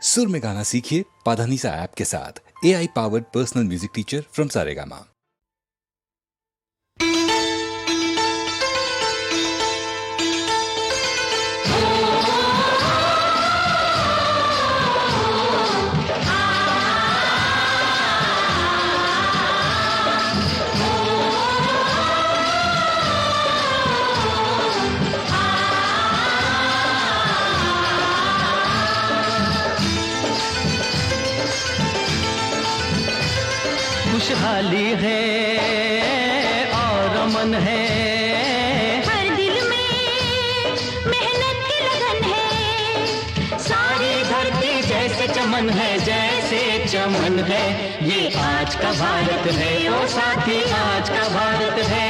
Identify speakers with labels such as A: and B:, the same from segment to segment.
A: सुर में गाना सीखिए पाधानीसा ऐप के साथ। AI powered personal music teacher from Saregama.
B: खुशहाली है और अमन है,
C: हर दिल में मेहनत की लगन है,
B: सारी धरती जैसे चमन है, जैसे चमन है। ये आज का भारत है ओ साथी, आज का भारत है,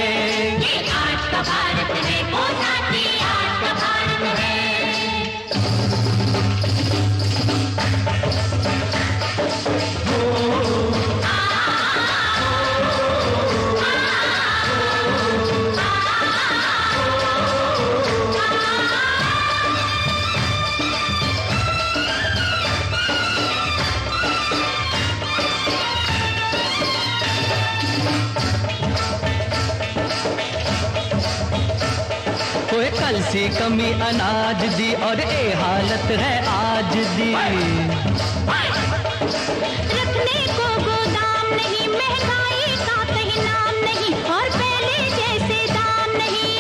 C: ये आज का भारत है ओ साथी, आज का भारत है।
B: कोई कल सी कमी अनाज दी और ये हालत है आज दी।
C: रखने को गोदाम नहीं, महंगाई का कहीं नाम नहीं, और पहले जैसे दाम नहीं।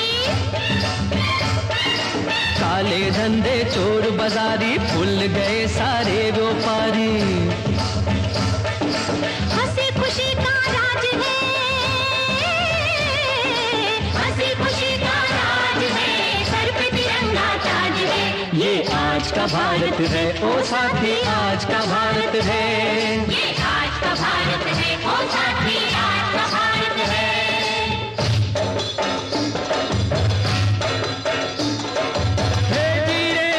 B: काले धंधे चोर बाजारी भूल गए सारे व्यापारी,
C: हंसी खुशी का राज है, हंसी खुशी का राज है, सर पे तिरंगा ताज है।
B: ये आज का भारत है ओ साथी, आज का भारत है,
C: ये आज का भारत है ओ साथी, आज का भारत है।
B: हे वीरे,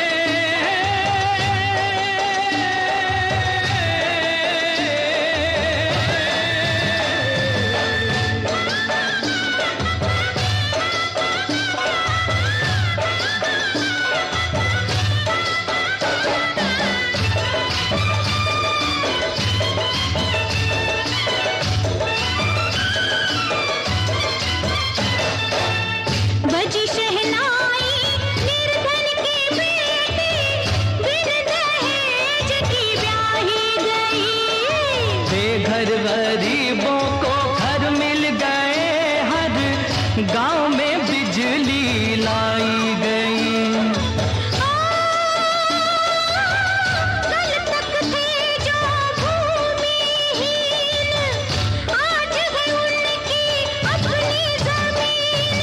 C: बजी शहनाई निर्धन की बेटी, बिन दहेज की ब्याही गई।
B: बेघर गरीबों को घर मिल गए, हर गांव में बिजली लाई गई।
C: कल तक थे जो भूमिहीन, आज है उनकी अपनी जमीन।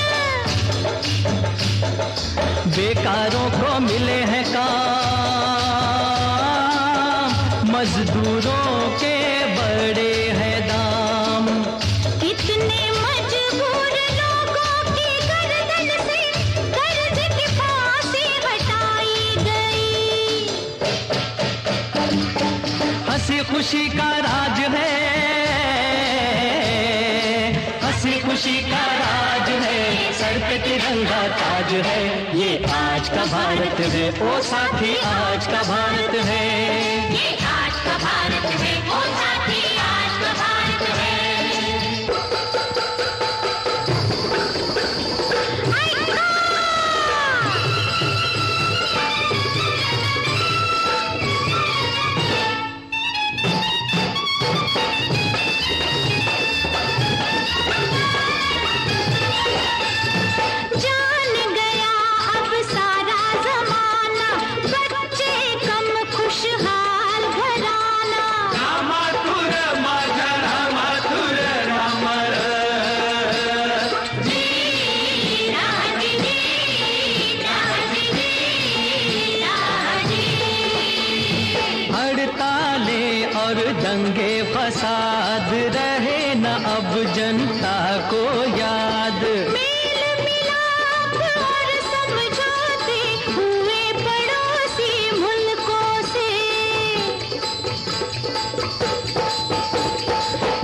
B: बेकारों को मिले हैं काम, मजदूरों के बड़े हैं दाम।
C: इतने मजबूर लोगों की गर्दन से कर्ज की फांसी हटाई गई।
B: हंसी खुशी का राज है, हंसी खुशी का राज है, सर पे तिरंगा ताज है। ये आज का भारत है ओ साथी, आज का भारत है,
C: ये आज का भारत है ओ साथी, आज का भारत है। जान गया अब सारा जमाना, बच्चे कम खुशहाल घराना।
B: रामातुर माझा रामातुर रामर, हड़तालें और दंगे फसाद रहे न अब जनता को याद।
C: मेल मिलाप और समझौते हुए पड़ोसी मुल्कों से।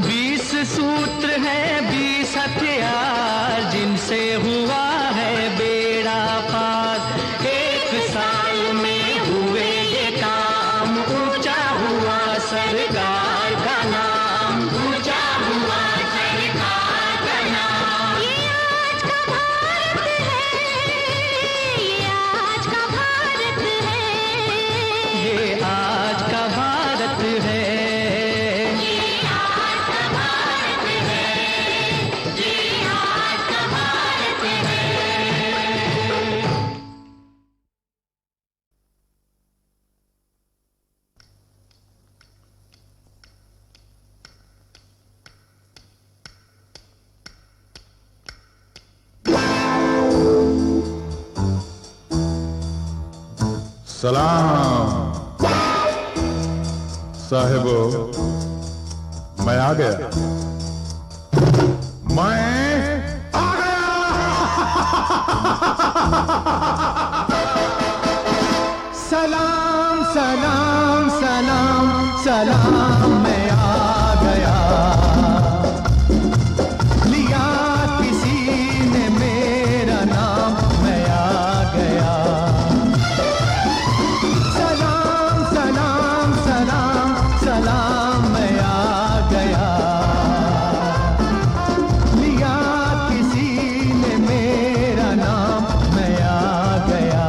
B: 20 सूत्र है 20 हथियार, जिनसे हुआ है बेड़ा पार। एक साल में हुए ये काम, ऊंच
D: सलाम साहिबो, मैं आ गया, मैं आ गया।
E: सलाम सलाम सलाम सलाम, मैं आ गया। लिया किसी ने मेरा नाम, मैं आ गया। सलाम सलाम सलाम सलाम, मैं आ गया। लिया किसी ने मेरा नाम, मैं आ गया।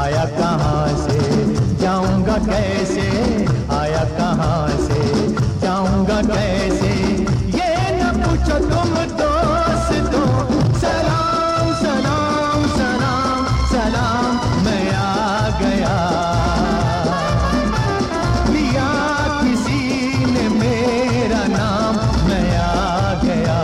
E: आया कहाँ से जाऊंगा कैसे, आया कहाँ से जाऊंगा कैसे, ये न पूछो तुम दोस्तों। सलाम सलाम सलाम सलाम, मैं आ गया। लिया किसी ने मेरा नाम, मैं आ गया।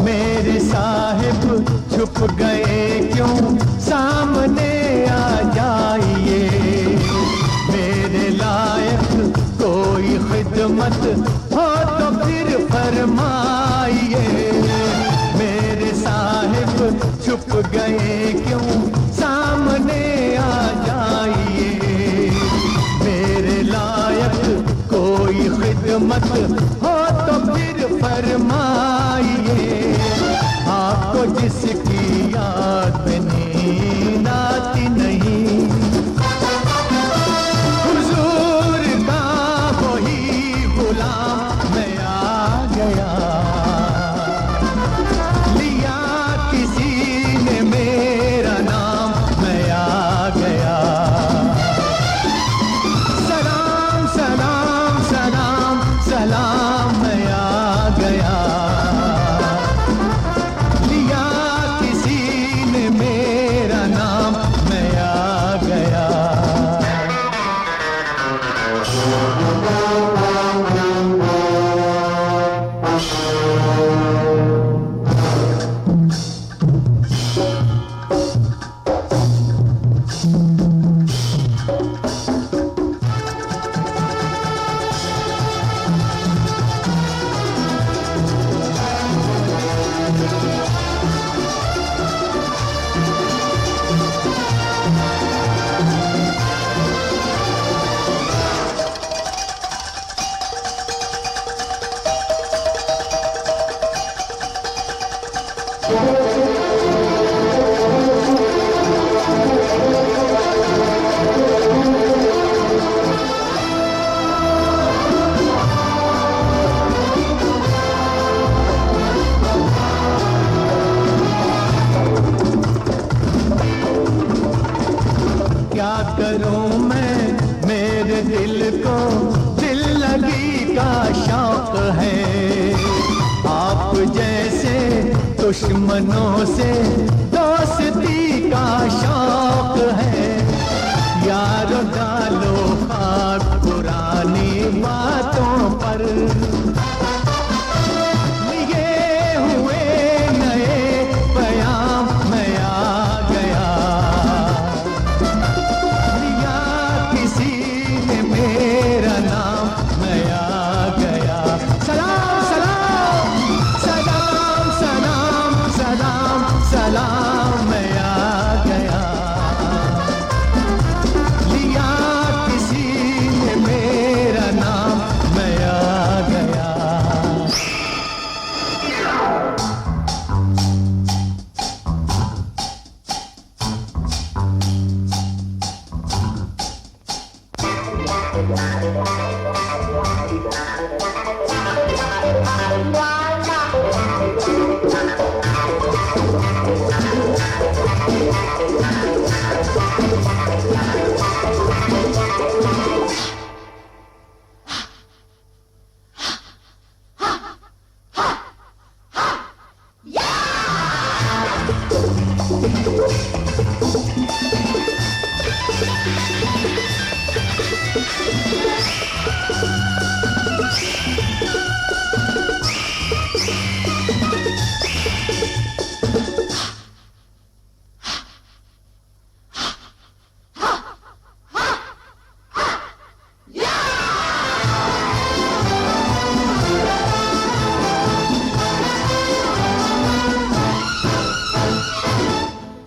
E: मेरे साहिब छुप गए क्यों, सामने आ जाइए। मेरे लायक कोई खिदमत हो तो फिर फरमाइए। मेरे साहिब छुप गए क्यों, सामने आ जाइए। मेरे लायक कोई खिदमत हो तो फिर फरमाइए। आपको जिसकी याद में नींद आती नहीं, हुजूर का वही गुलाम, मैं आ गया। लिया किसी ने मेरा नाम, मैं आ गया। सलाम सलाम सलाम सलाम, मैं आ गया। लिया किसी ने मेरा नाम, मैं आ गया। क्या करूं मैं, मेरे दिल को दिल लगी का शौक है। आप जैसे दुश्मनों से दोस्ती का शौक है। यारो डालो खाक पुरानी बातों पर, लिए हुए नए बयां, मैं आ गया। लिया किसी ने मेरा नाम, मैं आ गया। सलाम सलाम सलाम सलाम सलाम सलाम, मैं आ गया। लिया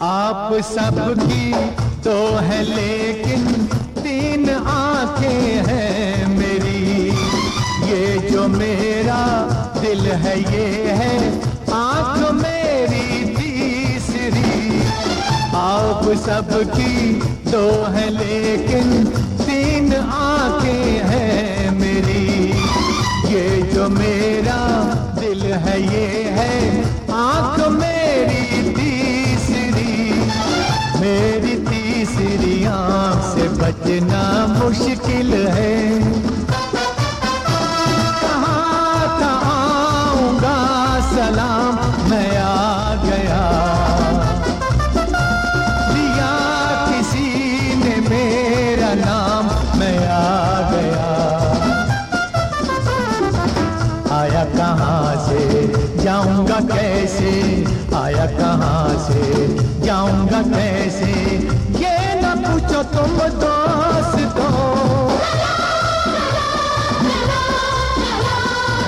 E: आप सबकी तो है लेकिन तीन आंखें हैं मेरी, ये जो मेरा दिल है ये है आंख मेरी तीसरी। आप सबकी तो है लेकिन तीन आंखें हैं मेरी, ये जो मेरा दिल है ये है आंख मेरी तीसरी। मेरी तीसरी आंख से बचना मुश्किल है। कहाँ था आऊंगा सलाम, मैं आ गया। लिया किसी ने मेरा नाम, मैं आ गया। आया कहाँ से जाऊंगा कैसे, आया कहाँ से जाऊंगा कैसे, ये न पूछो तुम दोस्तों।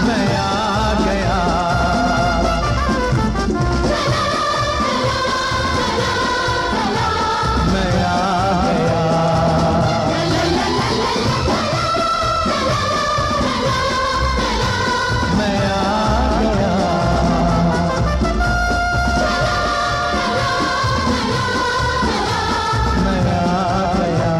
E: मैं आ गया। मैं आ गया। मैं आ गया।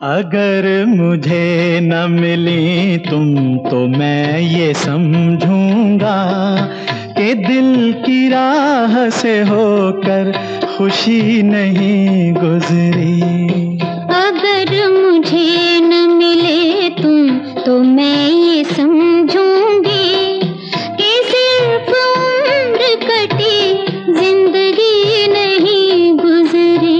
E: अगर मुझे न मिली तुम तो मैं ये समझूंगा कि दिल की राह से होकर खुशी नहीं गुजरी।
C: अगर मुझे न मिले तुम तो मैं ये समझूंगी कि सिर्फ उम्र कटी जिंदगी नहीं गुजरी।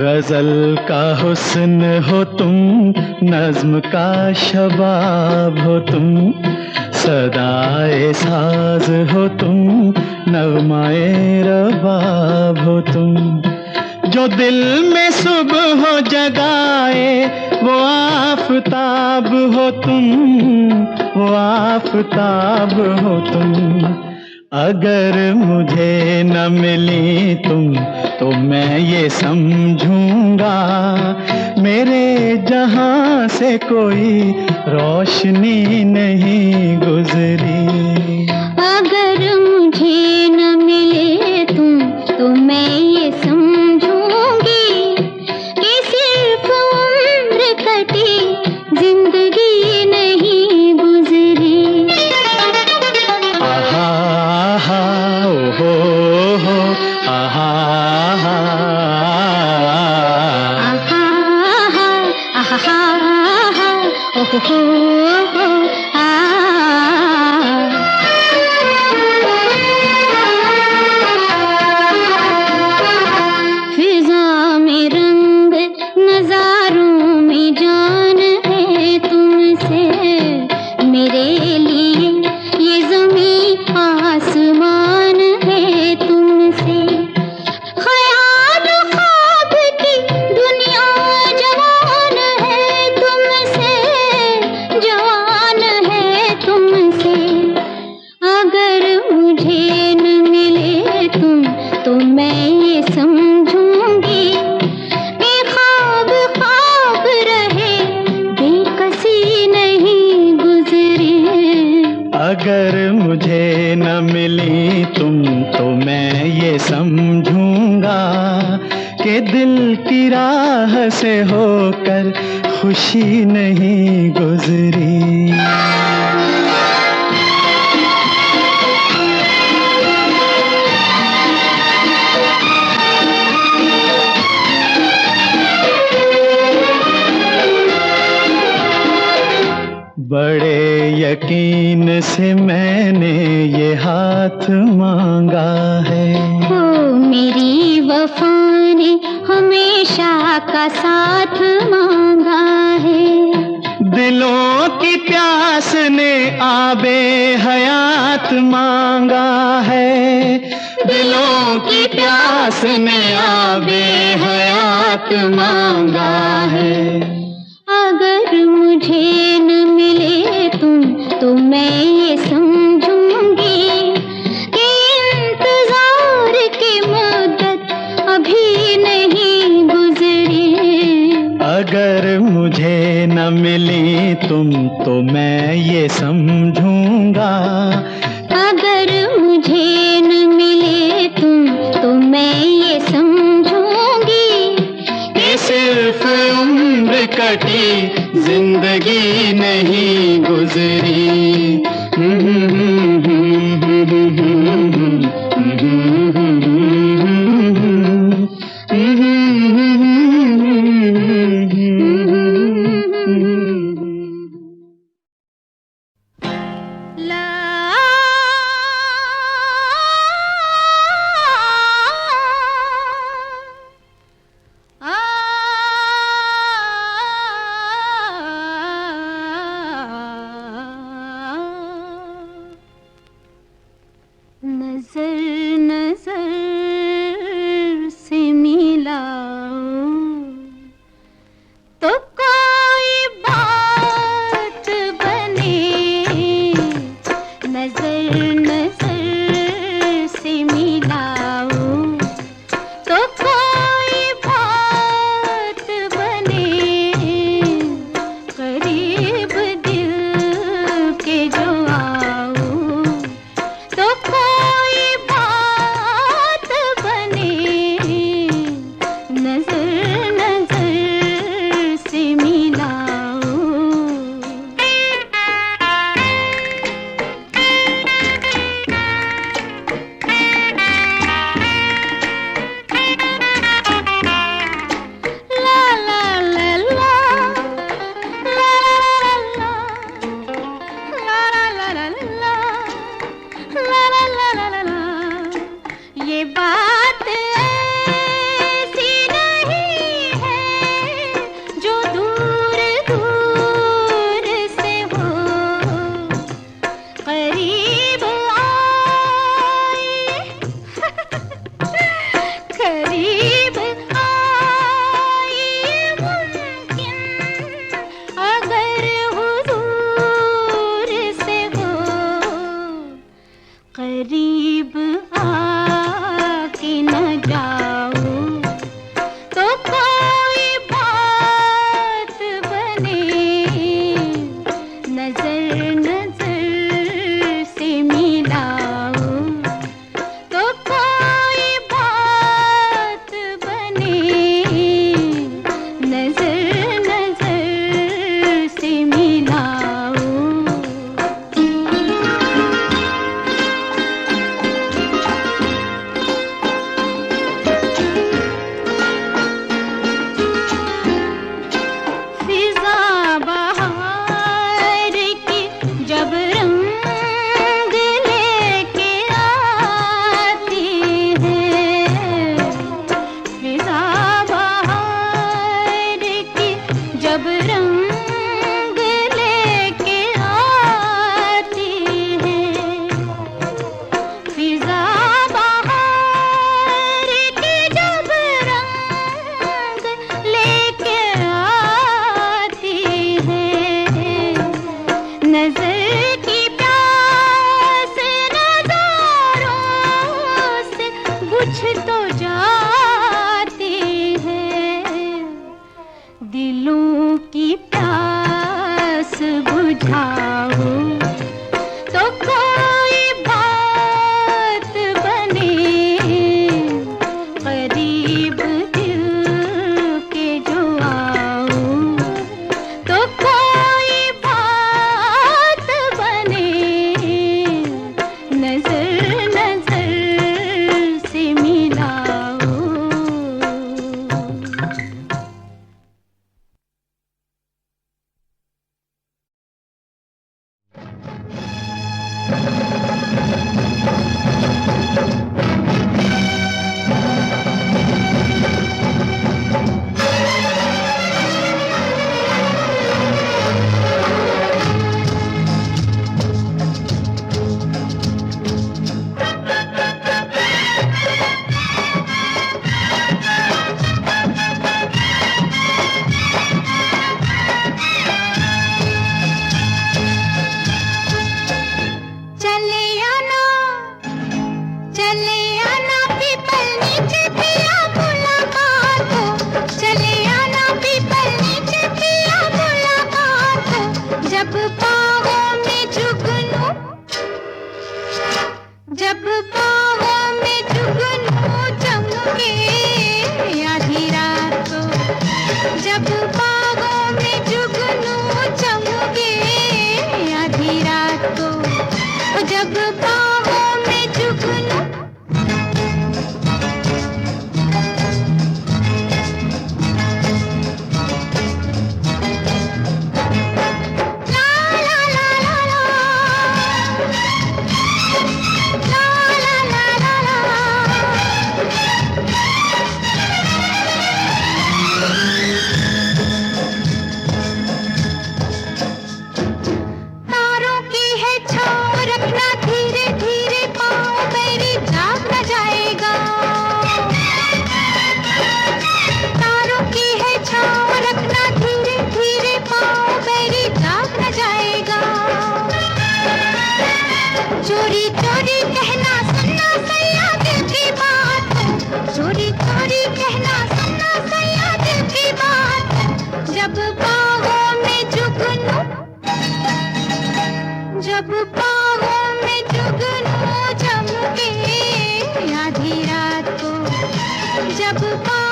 E: गजल का हुस्न हो तुम, नज्म का शबाब हो तुम, सदाए साज हो तुम, नगमाए रबाब हो तुम। जो दिल में सुबह हो जगाए वो आफताब हो तुम, वो आफताब हो तुम। अगर मुझे न मिली तुम तो मैं ये समझूंगा मेरे जहां से कोई रोशनी नहीं गुजरी।
C: अगर मुझे न मिले तुम तो मैं ये समझूंगी हो आ फिजा में रंग नजारों में जान है तुमसे मेरे लिए ये ज़मीं आसमान है तुमसे ख्याल ख्वाब की दुनिया जवान है तुमसे जवान है तुमसे अगर मुझे न मिले तुम तो मैं ये समझूंगी कि ख्वाब ख्वाब रहे बेकसी नहीं गुजरी
E: अगर मुझे न मिली तुम तो मैं ये समझूंगा कि दिल की राह से होकर खुशी नहीं गुजरी। बड़े यकीन से मैंने ये हाथ मांगा है
C: ओ मेरी वफा ने हमेशा का साथ मांगा है
E: दिलों की प्यास ने आबे हयात मांगा है दिलों की प्यास ने आबे हयात मांगा है
C: अगर मुझे न मिले तुम तो मैं ये समझूंगी कि इंतजार की मुद्दत अभी नहीं गुजरी
E: अगर मुझे न मिली तुम तो मैं ये समझूंगा
C: अगर मुझे न मिले तुम तो मैं ये समझूंगी
E: कि सिर्फ उम्र कटी जिंदगी नहीं गुजरी।
C: नजर नजर से मिला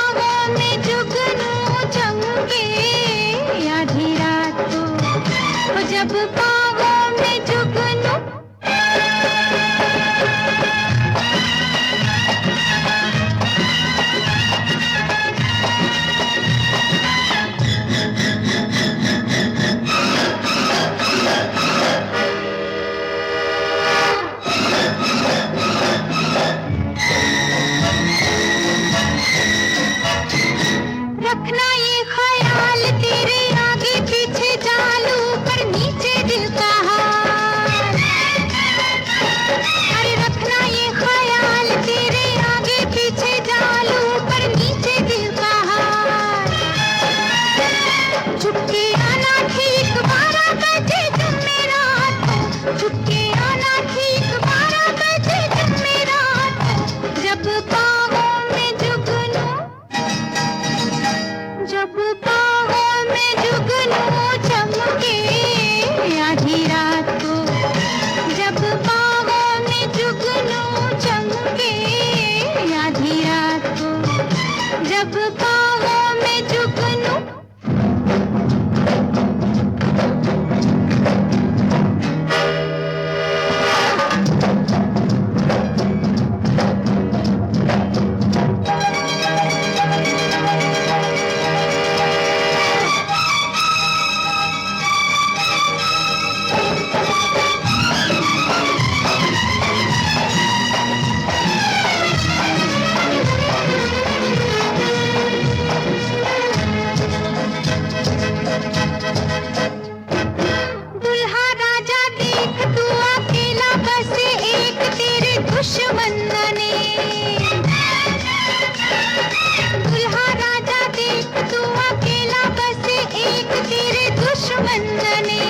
C: पाँवों में जुगनू चमके आधी रात को, जब पाँवों में जुगनू रखना ये ख्याल तेरे आगे पीछे जालू पर नीचे दिल का हाल। अरे रखना ये ख्याल तेरे आगे पीछे जालू पर नीचे दिल का हाल। चुपके आना ठीक 12 बजे जब मेरा हाथ, चुपके आना ठीक 12 बजे जब मेरा हाथ, जब पाँवों में जुगनू, जब पाँवों में जुगनू चमके आधी रात को, जब पाँवों में जुगनू चमके आधी रात को, जब पाँवों में जुगनू दुल्हा राजा देख तू अकेला बस एक तेरे दुश्मन ने। दुल्हा राजा देख तू अकेला बस एक तेरे दुश्मन ने।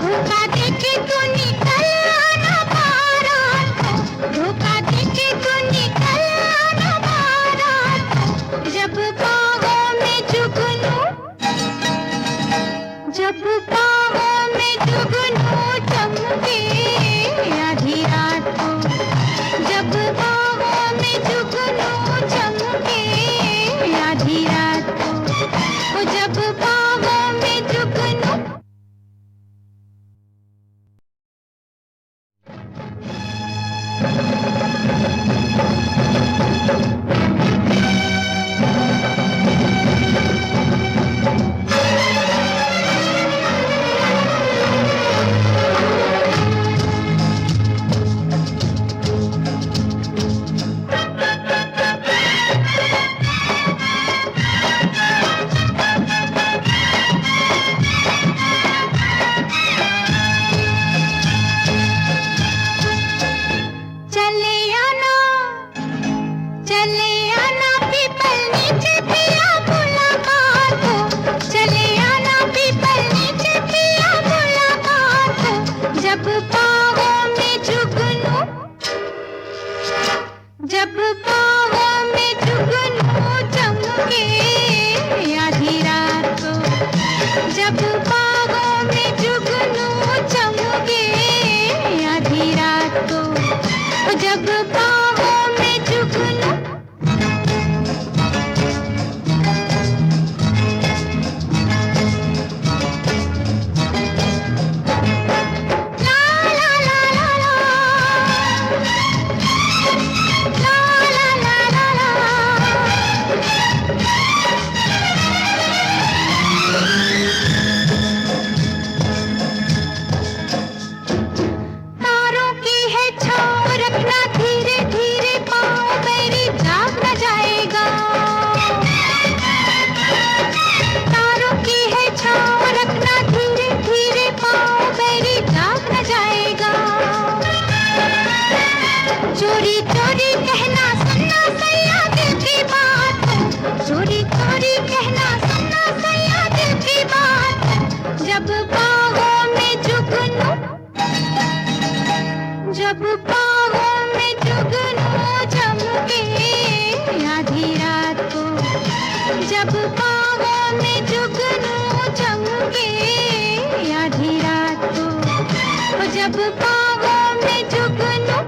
C: धोखा देके तू निकल आना बारात को, धोखा देके तू निकल आना बारात को, जब पाँवों में जुगनू, जब पाँवों में जुगनू चमके आधी रात को, जब पाँवों में जुगनू चमके आधी रात को, जब पाँवों में जुगनू चले आना पीपल नीचे पिया मुलाकात हो, चले आना पीपल नीचे पिया मुलाकात हो, जब पाँवों में जुगनू, जब पाँवों में जुगनू चमके आधी रात को, जब पाँवों में जुगनू चमके आधी रात को, जब पाँवों में जुगनू तारों की है छाँव रखना धीरे धीरे पाँव मेरी जाग न जाएगा। तारों की है छाँव रखना धीरे धीरे पाँव मेरी जाग न जाएगा। चोरी चोरी कहना सुनना सैया दिल की बात, चोरी चोरी कहना सुनना सैया दिल की बात, जब पाँवों में जुगनू, जब पाँवों में जुगनू चमके आधी रात को, जब पाँवों में जुगनू चमके आधी रात को, जब पाँवों में जुगनू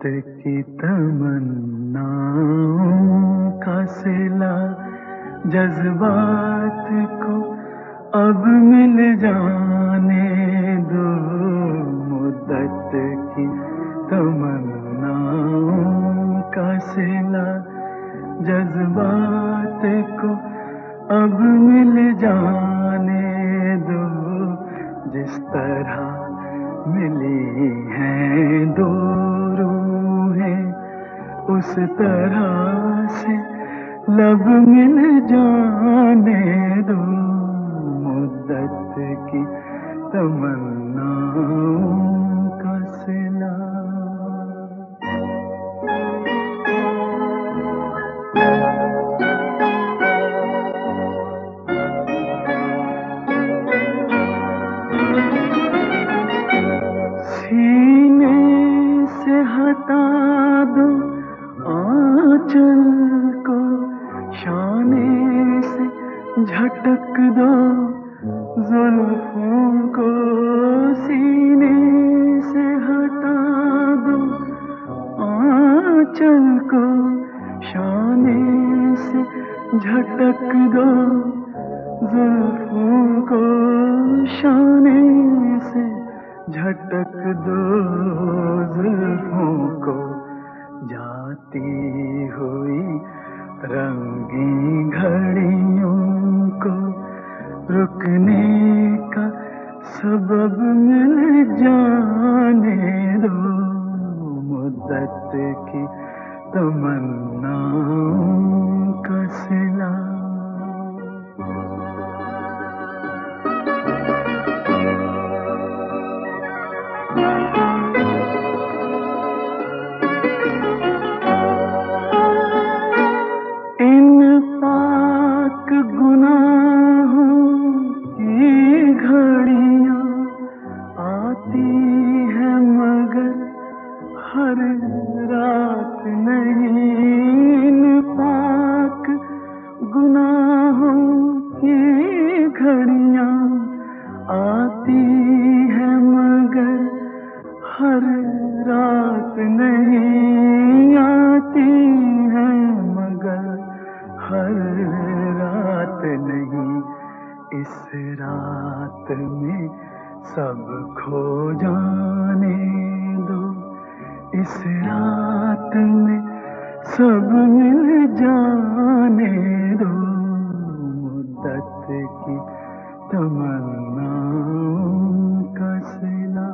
E: की तमन्नाओं का सिला जज्बात को अब मिल जाने दो। मुद्दत की तमन्नाओं का सिला जज्बात को अब मिल जाने दो। जिस तरह मिली हैं दो रूहें उस तरह से लब मिल जाने दो। मुद्दत की तमन्नाओं का सिला। सीने से हटा दो आंचल को, शाने से झटक दो जुल्फों को। सीने से हटा दो आंचल को, शाने से झटक दो जुल्फों को। शाने से झटक दो जुल्फों को। जाती हुई रंगी घड़ियों को रुकने का सबब मिल जाने दो। मुद्दत की तमन्नाओं का सिला। सब खो जाने दो। इस रात में सब मिल जाने दो। मुद्दत की तमन्नाओं का सिला।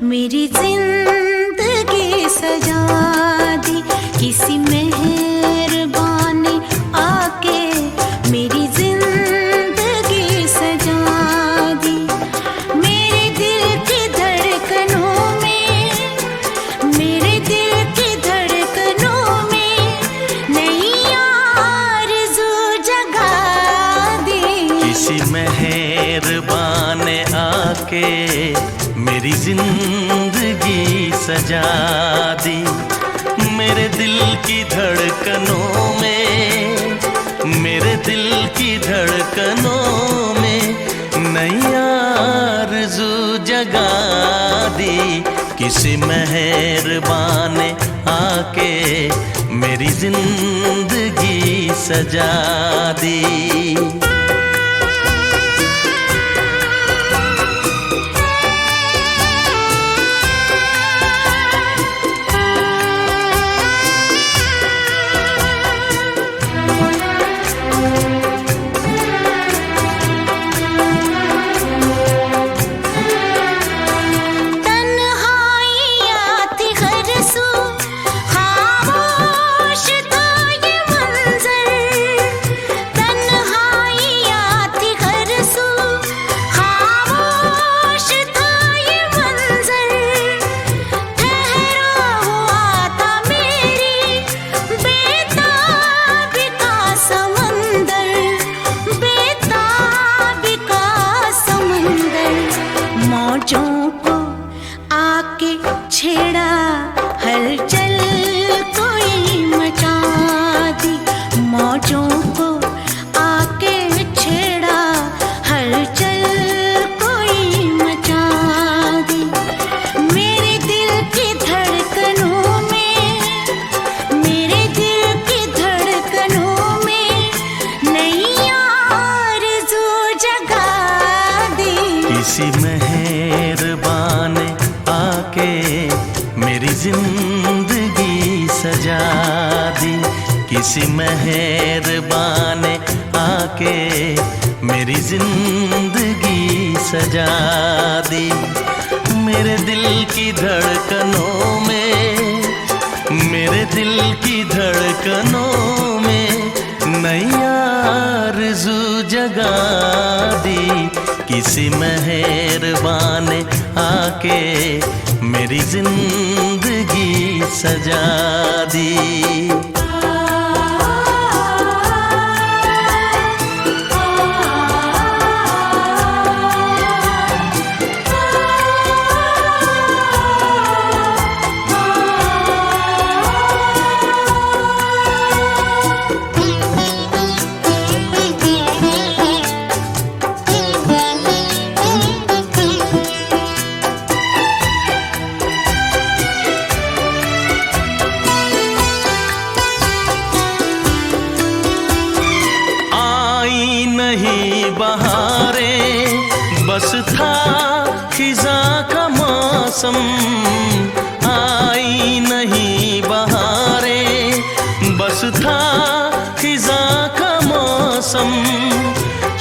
C: मेरी जिंदगी सजा दी। किसी मेहरबान ने आके मेरी जिंदगी सजा दी। मेरे दिल की धड़कनों में, मेरे दिल की धड़कनों में नई आरज़ू जगा दी।
F: किसी मेहरबान ने आके मेरी जिंदगी सजा दी। मेरे दिल की धड़कनों में, मेरे दिल की धड़कनों में नई आरज़ू जगा दी। किसी मेहरबान ने आके मेरी जिंदगी सजा दी। किसी मेहरबान ने आके मेरी जिंदगी सजा दी। मेरे दिल की धड़कनों में, मेरे दिल की धड़कनों में नई आरज़ू जगा दी। किसी मेहरबान ने आके मेरी जिंदगी सजा दी। बस था खिज़ां का मौसम, आई नहीं बहारें, बस था खिज़ां का मौसम।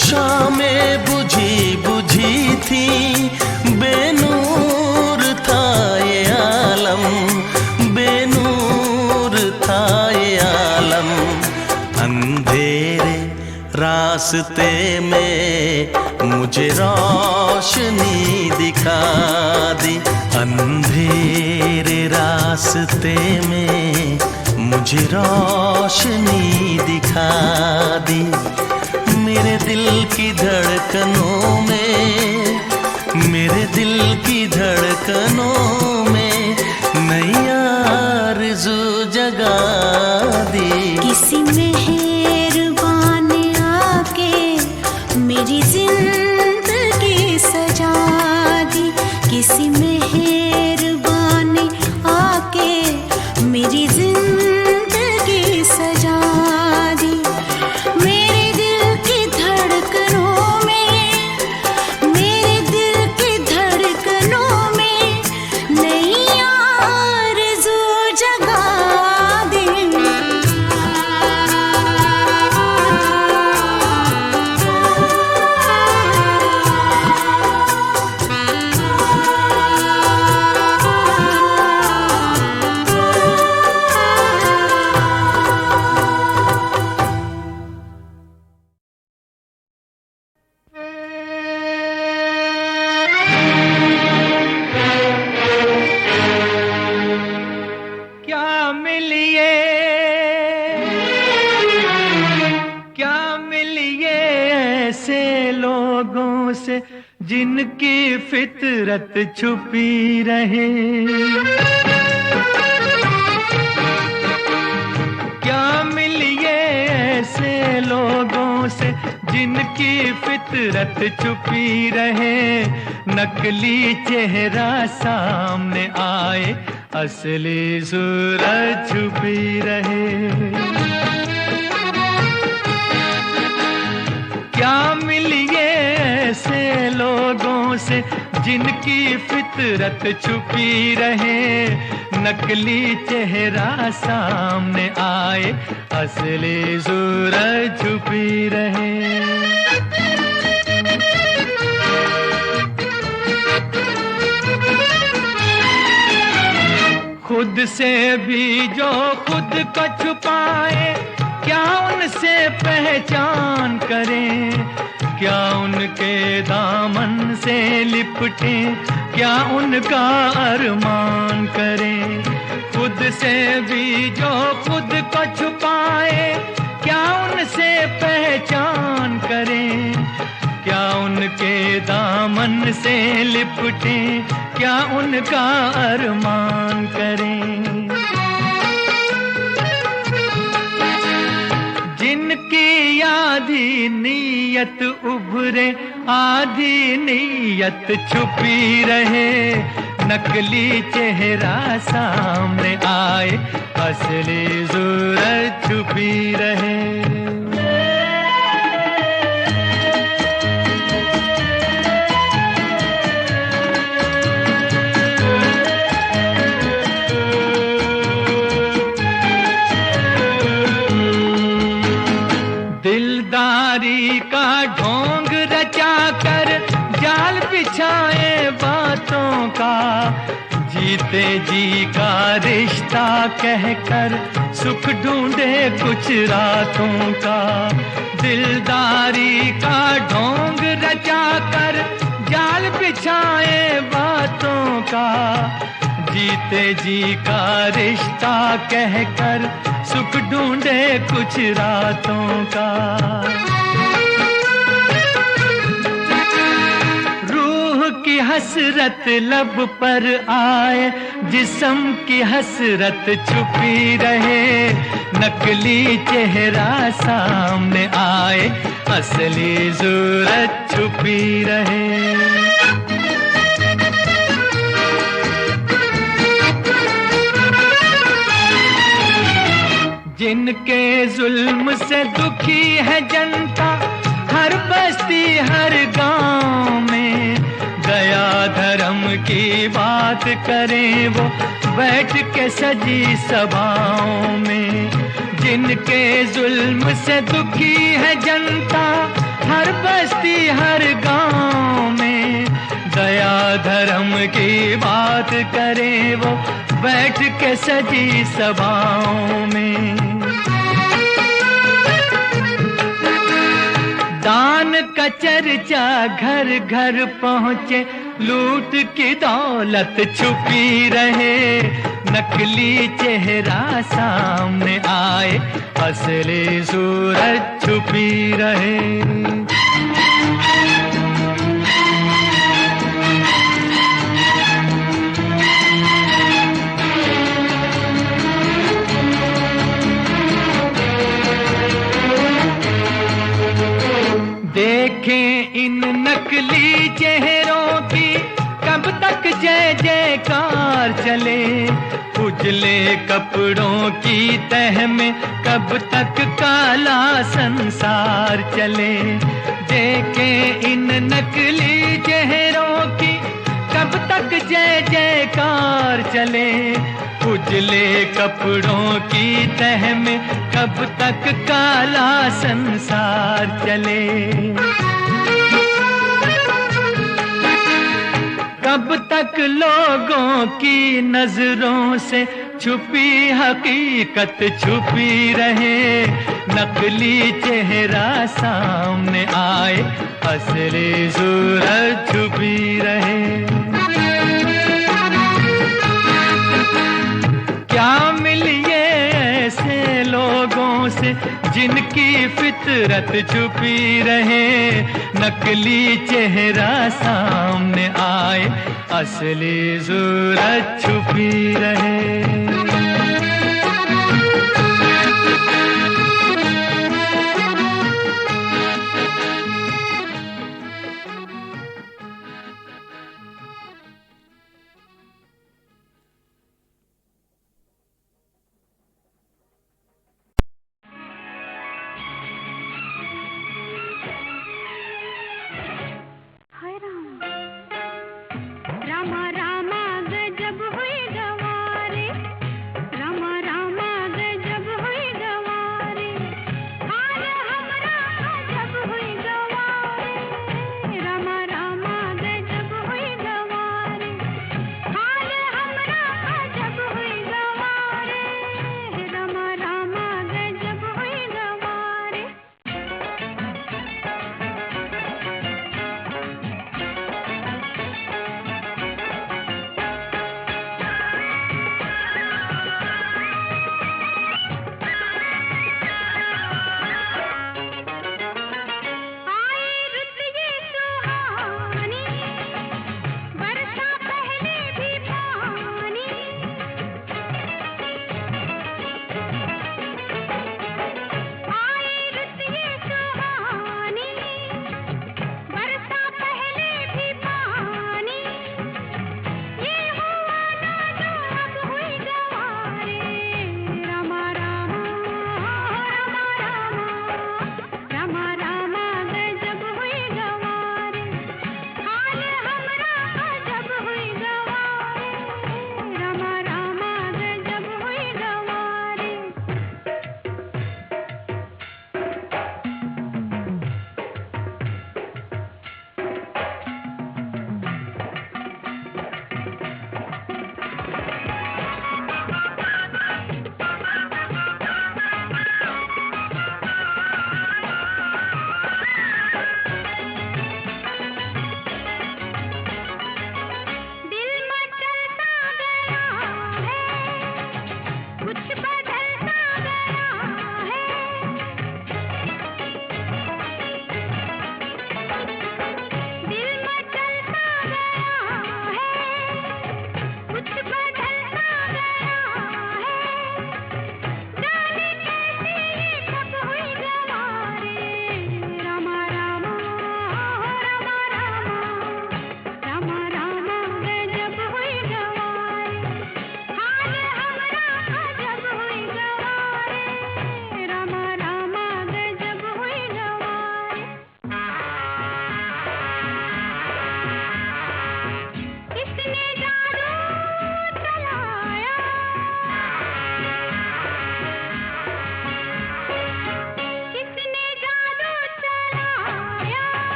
F: शामें बुझी बुझी थी, बेनूर था ये आलम, बेनूर था ये आलम। अंधेरे रास्ते में मुझे रोशनी दिखा दी। अंधेरे रास्ते में मुझे रोशनी दिखा दी। मेरे दिल की धड़कनों में, मेरे दिल की धड़कनों में नई आरज़ू जगा दी।
C: किसी मेहरबान ने आके मेरी जिंदगी सजा दी। किसी मेहरबान ने आके मेरी जिंदगी सजा दी। मेरे दिल की धड़कनों में, मेरे दिल की धड़कनों में नई आरज़ू जगा दी।
E: जिनकी फितरत छुपी रहे। क्या मिलिए ऐसे लोगों से जिनकी फितरत छुपी रहे। नकली चेहरा सामने आए, असली सूरत छुपी रहे। क्या मिलिए ऐसे लोगों से जिनकी फितरत छुपी रहे। नकली चेहरा सामने आए, असली सूरत छुपी रहे। खुद से भी जो खुद को छुपाए, क्या उनसे पहचान करें। क्या उनके दामन से लिपटे, क्या उनका अरमान करें। खुद से भी जो खुद को छुपाए, क्या उनसे पहचान करें। क्या उनके दामन से लिपटे, क्या उनका अरमान करें। जिनकी आधी नीयत उभरे, आधी नीयत छुपी रहे। नकली चेहरा सामने आए, असली सूरत छुपी रहे। दिलदारी का ढोंग रचा कर जाल बिछाए बातों का, जीते जी का रिश्ता कहकर सुख ढूंढे कुछ रातों का। दिलदारी का ढोंग रचा कर जाल बिछाए बातों का, जीते जी का रिश्ता कहकर सुख ढूंढे कुछ रातों का। रूह की हसरत लब पर आए, जिस्म की हसरत छुपी रहे, नकली चेहरा सामने आए, असली सूरत छुपी रहे। जिनके जुल्म से दुखी है जनता, हर बस्ती हर गांव में, दया धर्म की बात करें वो बैठ के सजी सभाओं में। जिनके जुल्म से दुखी है जनता, हर बस्ती हर गांव में, दया धर्म की बात करें वो बैठ के सजी सभाओं में। दान का चर्चा घर घर पहुँचे, लूट की दौलत छुपी रहे, नकली चेहरा सामने आए, असली सूरत छुपी रहे। देखें इन नकली चेहरों की कब तक जय जयकार चले, उजले कपड़ों की तह में कब तक काला संसार चले। देखें इन नकली चेहरों की कब तक जय जयकार चले, उजले कपड़ों की तह में कब तक काला संसार चले। कब तक लोगों की नजरों से छुपी हकीकत छुपी रहे, नकली चेहरा सामने आए, असली सूरत छुपी रहे। क्या मिलिए ऐसे लोगों से जिनकी फितरत छुपी रहे, नकली चेहरा सामने आए, असली सूरत छुपी रहे।
C: रामा रामा गजब हुई गवारे,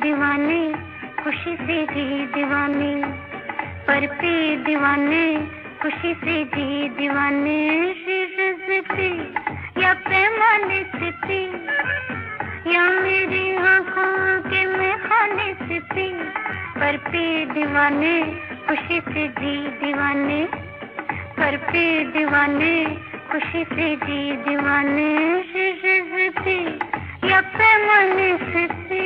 C: दीवाने खुशी से जी दीवाने, पर पे दीवाने खुशी से जी दीवाने, शीशे या पैमाने से पी, या मेरी आंखों के में खाने से पी, पर पे दीवाने खुशी से जी दीवाने, पर पे दीवाने खुशी से जी दीवाने, शीशे से पी या पैमाने से पी।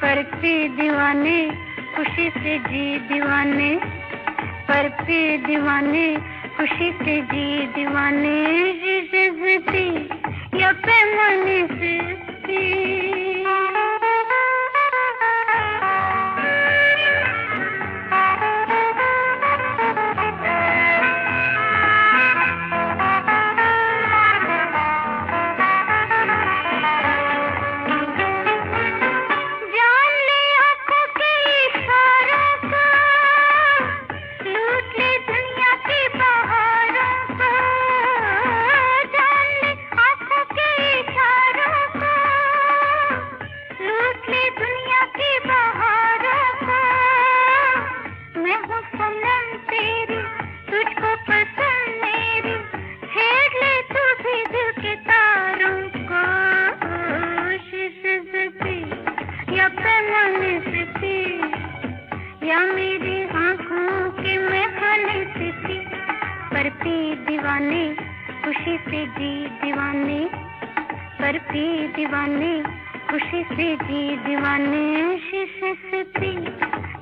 C: पर पे दीवाने खुशी से जी दीवाने, पर पे दीवाने खुशी से जी दीवाने, शीशे से पी या पैमाने से पी। या मेरी आंखों के में खाने से पी, पर पे दीवाने खुशी से जी दीवाने, पर पे दीवाने खुशी से जी दीवाने, शीशे से पी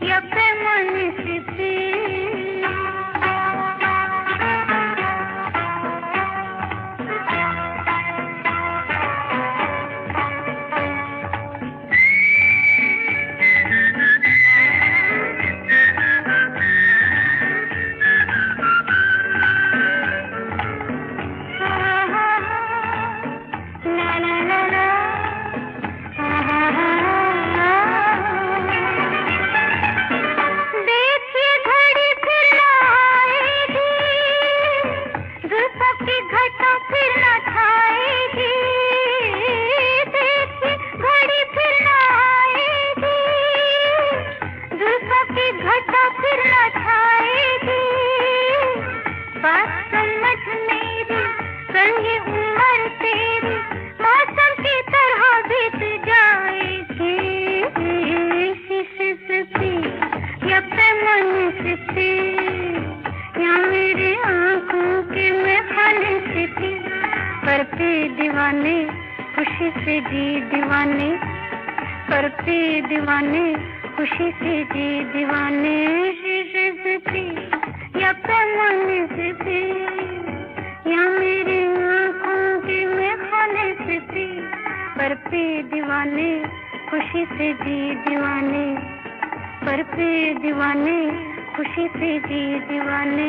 C: या पैमाने से पी। पर पे दीवाने खुशी से जी दीवाने, पर पे दीवाने खुशी से जी दीवाने, शीशे से पी या पैमाने से पी, या मेरी आंखों के में खाने से पी, पर पे दीवाने खुशी से जी दीवाने, पर पे दीवाने खुशी से जी दीवाने।